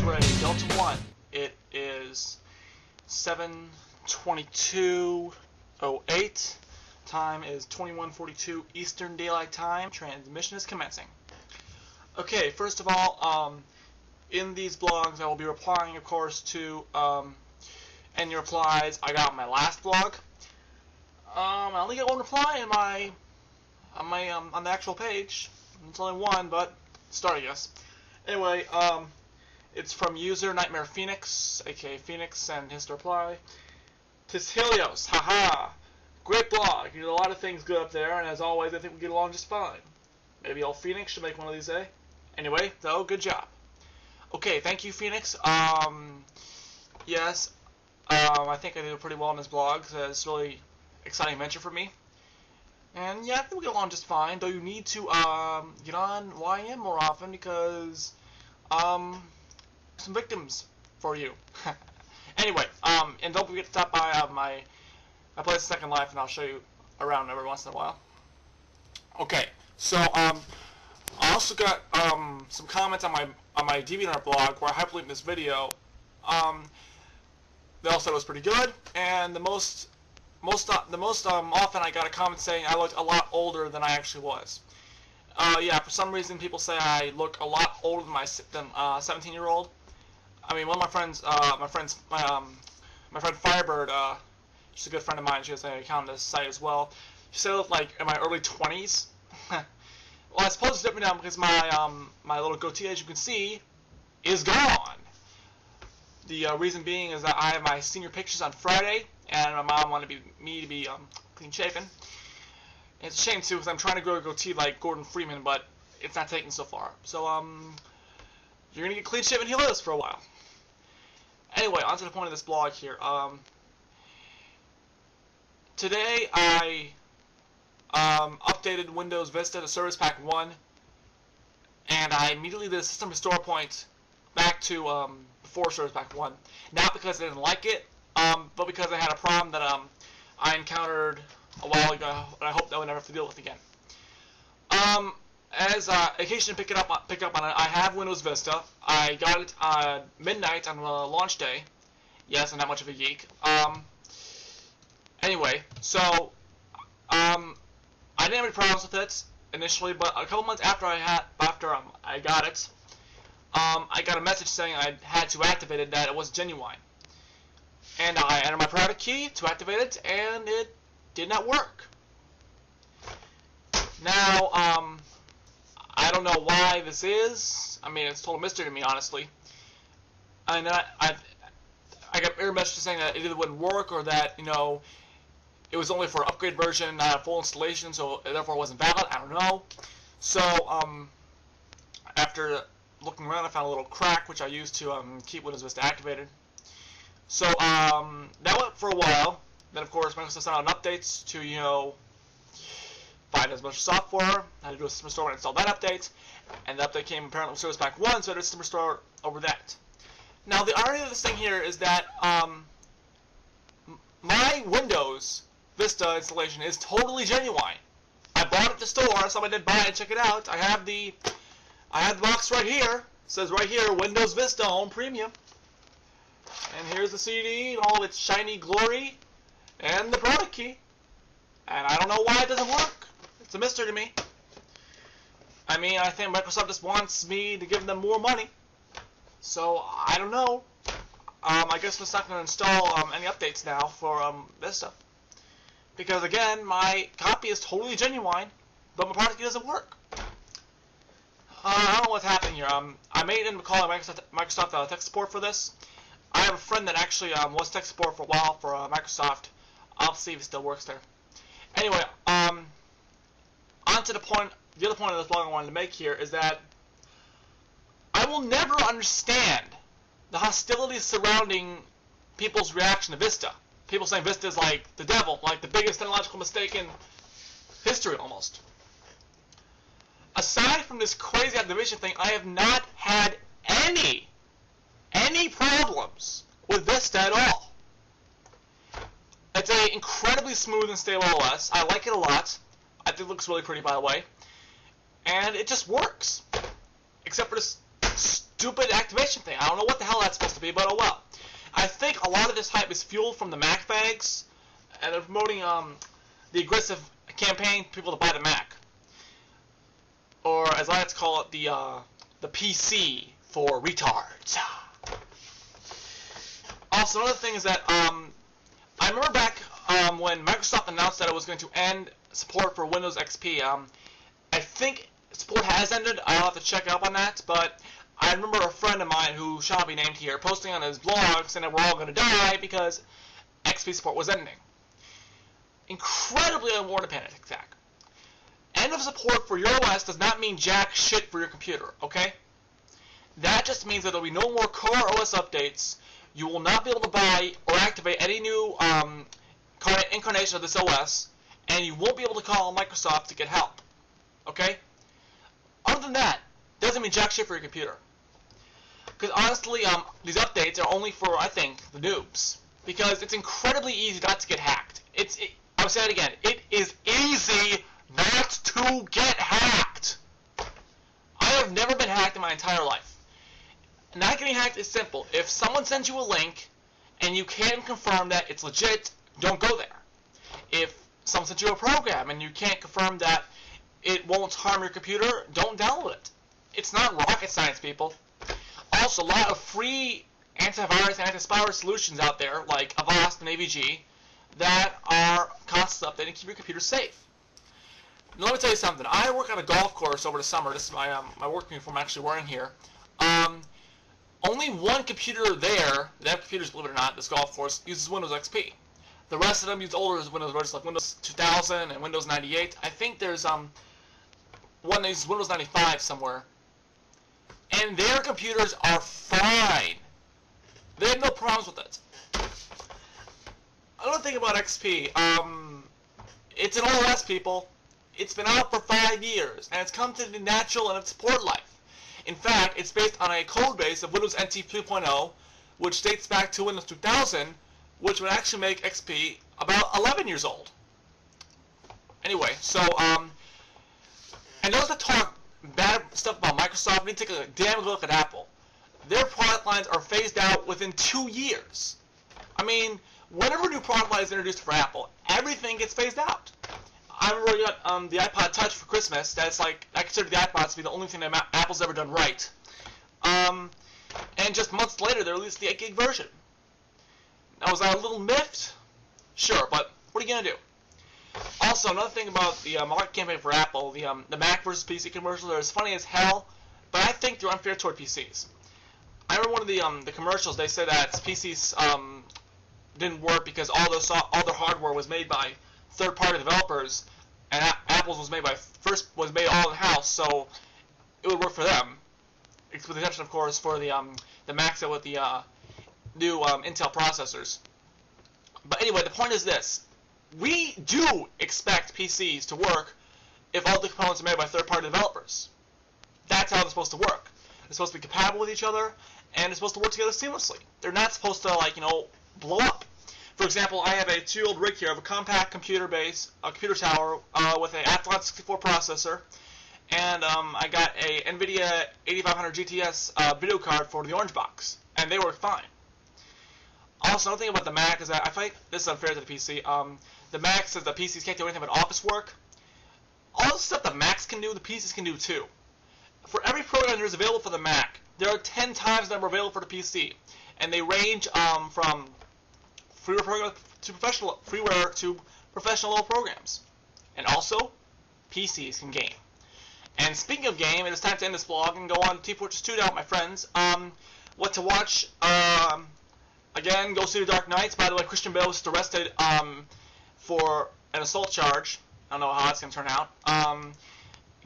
X-ray Delta 1. It is 7:22:08. Time is 21:42 Eastern Daylight Time. Transmission is commencing. Okay, first of all, in these blogs I will be replying, of course, to any replies I got on my last blog. I only got one reply on the actual page. It's only one, but start, I guess. Anyway, it's from user Nightmare Phoenix, aka Phoenix, and his reply: "Tis Helios, haha! Great blog. You did a lot of things good up there, and as always, I think we get along just fine. Maybe old Phoenix should make one of these, eh? Anyway, though, good job." Okay, thank you, Phoenix. Yes, I think I did pretty well on this blog. So it's a really exciting venture for me. And yeah, I think we get along just fine, though you need to get on YM more often because some victims for you. Anyway, and don't forget to stop by my place Second Life, and I'll show you around every once in a while. Okay, so I also got some comments on my DeviantArt blog where I hyperlinked this video. They all said it was pretty good, and the most often I got a comment saying I looked a lot older than I actually was. Yeah, for some reason people say I look a lot older than 17-year-old. I mean, one of my friends, my friend Firebird, she's a good friend of mine. She has an account on this site as well. She said I look like in my early 20s. Well, I suppose it's different now because my little goatee, as you can see, is gone. The reason being is that I have my senior pictures on Friday, and my mom wanted me to be clean shaven. And it's a shame too, because I'm trying to grow a goatee like Gordon Freeman, but it's not taking so far. So you're gonna get clean shaven Helios for a while. Anyway, on to the point of this blog here. Today I updated Windows Vista to Service Pack 1, and I immediately did a system restore point back to before Service Pack 1. Not because I didn't like it, but because I had a problem that I encountered a while ago, and I hope that I would never have to deal with again. As occasionally pick up on it, I have Windows Vista. I got it midnight on launch day. Yes, I'm not much of a geek. Anyway, so I didn't have any problems with it initially, but a couple months after I got it, I got a message saying I had to activate it, that it was genuine. And I entered my private key to activate it, and it did not work. Now, I don't know why this is. I mean, it's a total mystery to me, honestly. And then I got error messages saying that it either wouldn't work, or that, you know, it was only for an upgrade version, not a full installation, so therefore it wasn't valid. I don't know. So, after looking around, I found a little crack, which I used to keep Windows Vista activated. So, that went for a while. Then, of course, Microsoft sent out updates to, you know, find as much software, how to do a system restore and install that update. And the update came apparently with Service Pack 1, so I did a system restore over that. Now, the irony of this thing here is that my Windows Vista installation is totally genuine. I bought it at the store, somebody did buy it, check it out. I have the box right here. It says right here, Windows Vista Home Premium. And here's the CD in all its shiny glory, and the product key. And I don't know why it doesn't work. It's a mystery to me. I mean, I think Microsoft just wants me to give them more money. So, I don't know. I guess it's not going to install any updates now for Vista. Because, again, my copy is totally genuine, but my product key doesn't work. I don't know what's happening here. I may end up calling Microsoft tech support for this. I have a friend that actually was tech support for a while for Microsoft. I'll see if it still works there. Anyway, on to the point. The other point of this blog I wanted to make here is that I will never understand the hostility surrounding people's reaction to Vista. People saying Vista is like the devil, like the biggest technological mistake in history almost. Aside from this crazy activation thing, I have not had any problems with Vista at all. It's an incredibly smooth and stable OS. I like it a lot. I think it looks really pretty, by the way. And it just works. Except for this stupid activation thing. I don't know what the hell that's supposed to be, but oh well. I think a lot of this hype is fueled from the Mac fags, and they're promoting the aggressive campaign for people to buy the Mac, or as I like to call it, the PC for retards. Also, another thing is that I remember back when Microsoft announced that it was going to end support for Windows XP. I think support has ended. I'll have to check up on that, but I remember a friend of mine who shall not be named here posting on his blog saying that we're all going to die because XP support was ending. Incredibly unwarranted panic attack. End of support for your OS does not mean jack shit for your computer, okay? That just means that there will be no more core OS updates. You will not be able to buy or activate any new incarnation of this OS, and you won't be able to call Microsoft to get help, okay? Other than that, doesn't mean jack shit for your computer. Because honestly, these updates are only for, I think, the noobs. Because it's incredibly easy not to get hacked. I'll say it again. It is easy not to get hacked. I have never been hacked in my entire life. Not getting hacked is simple. If someone sends you a link and you can't confirm that it's legit, don't go there. If someone sends you a program and you can't confirm that it won't harm your computer, don't download it. It's not rocket science, people. Also, a lot of free antivirus and anti-spyware solutions out there, like Avast and AVG, that are constantly updating to keep your computer safe. Now, let me tell you something. I work at a golf course over the summer. This is my work uniform I'm actually wearing here. Only one computer there, they have computers, believe it or not, this golf course, uses Windows XP. The rest of them use older Windows versions like Windows 2000 and Windows 98. I think there's one that uses Windows 95 somewhere. And their computers are fine. They have no problems with it. Another thing about XP, it's an OS, people. It's been out for 5 years, and it's come to the natural and its support life. In fact, it's based on a code base of Windows NT 3.0, which dates back to Windows 2000, which would actually make XP about 11 years old. Anyway, so, and those that talk bad stuff about Microsoft need to take a damn good look at Apple. Their product lines are phased out within 2 years. I mean, whenever a new product line is introduced for Apple, everything gets phased out. I remember we got the iPod Touch for Christmas. That's like, I consider the iPods to be the only thing that Apple's ever done right. And just months later, they released the 8 gig version. Now, was that a little miffed? Sure, but what are you going to do? Also, another thing about the market campaign for Apple, the Mac versus PC commercials are as funny as hell, but I think they're unfair toward PCs. I remember one of the commercials, they said that PCs didn't work because all their hardware was made by third-party developers, and Apple's was made all in-house, so it would work for them. With the exception, of course, for the Macs with the new Intel processors. But anyway, the point is this. We do expect PCs to work if all the components are made by third-party developers. That's how they're supposed to work. They're supposed to be compatible with each other, and they're supposed to work together seamlessly. They're not supposed to, like, blow up. For example, I have a 2-year-old rig here of a compact computer base, a computer tower with an Athlon 64 processor, and I got a NVIDIA 8500 GTS video card for the orange box, and they work fine. Also, another thing about the Mac is that I find this is unfair to the PC. The Mac says that PCs can't do anything but office work. All the stuff the Macs can do, the PCs can do too. For every program that is available for the Mac, there are 10 times the number available for the PC, and they range from freeware to professional level programs. And also, PCs can game. And speaking of game, it is time to end this vlog and go on to T-Fortress 2 to help my friends. What to watch? Again, go see The Dark Knights. By the way, Christian Bale was just arrested for an assault charge. I don't know how that's going to turn out.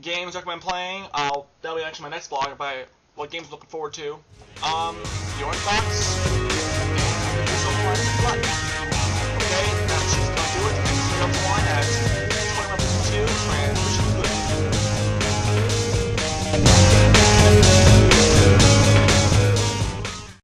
Games I recommend playing. That'll be actually my next vlog about what games I'm looking forward to. The Orange Box. And so far,